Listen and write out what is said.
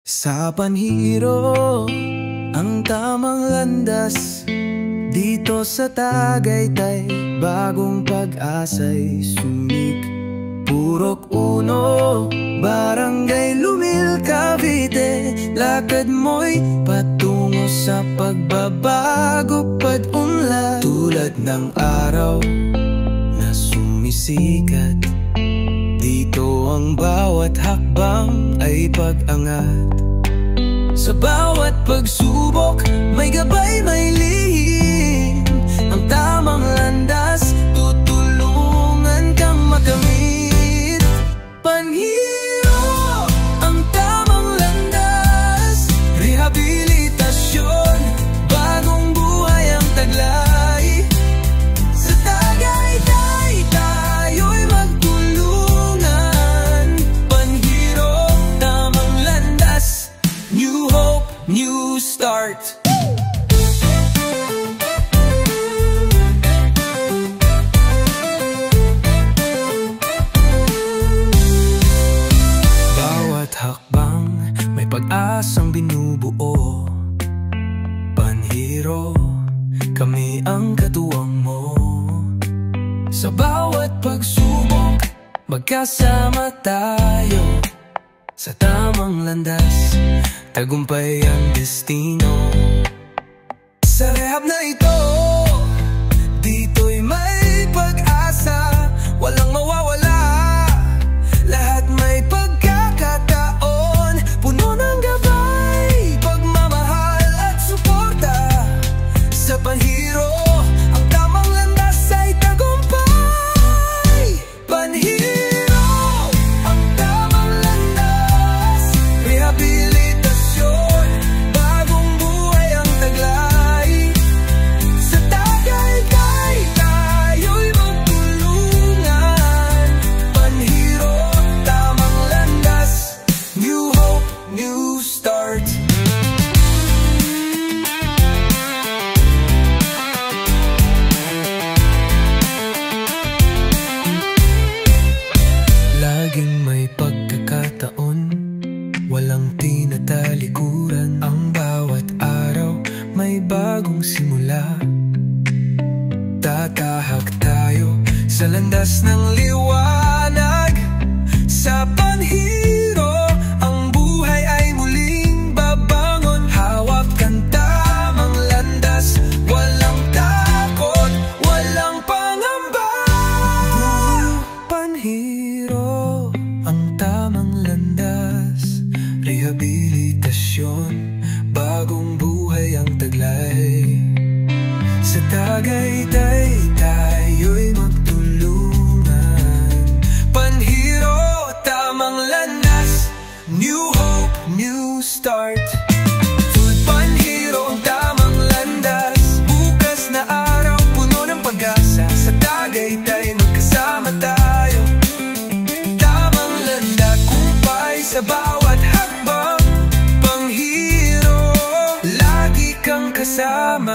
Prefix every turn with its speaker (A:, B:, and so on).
A: Sa panhiro, ang tamang landas. Dito sa Tagaytay, bagong pag-asa'y sunig. Purok Uno, Barangay Lumil, Cavite. Lakad mo'y patungo sa pagbabago, pag-unlad. Tulad ng araw na sumisikat, dito ang bawat hakbang ay pag-angat. Sa bawat pagsubok, may gabay, may lihim. Ang tamang landas, tutulungan kang makamit. Panhiro, ang tamang landas. Rehabilitasyon, bagong buhay ang taglay. Sa Tagaytay, tayo'y magtulungan. Panhiro, tamang landas. New hope, new start. Bawat hakbang may pag-asang binubuo. Panhiro, kami ang katuwang mo. Sa bawat pagsubok, magkasama tayo. Sa tamang landas, tagumpay ang destino. Sa rehab na ito, dito'y may pag-asa. Walang mawawala, lahat may pagkakataon. Puno ng gabay, pagmamahal at suporta. Sa Panhiro, ang tamang landas ay tagumpay. Panhiro, ang tamang landas. Rehabilitasyon, bagong buhay ang taglay. Sa Tagaytay, tayo'y magtulungan. Panhiro, tamang landas. New hope, new start. Laging may pagkakataon, walang tinatalikuran. Ang bawat araw may bagong simula. Tatahak tayo sa landas ng liwanag. Sa Panhiro, ang buhay ay muling babangon. Hawak ang tamang landas, walang takot, walang pangamba. Panhiro, ang tamang landas. Rehabilitasyon, bagong buhay ang taglay. Sa Tagaytay, tayo'y magtulungan. Panhiro, tamang landas. New hope, new start. Panhiro, ang tamang landas. Bukas na araw, puno ng pag-asa. Sa Tagaytay, magkasama tayo. Tamang landas, kumpay sa bawat hakbang. Panhiro, lagi kang kasama.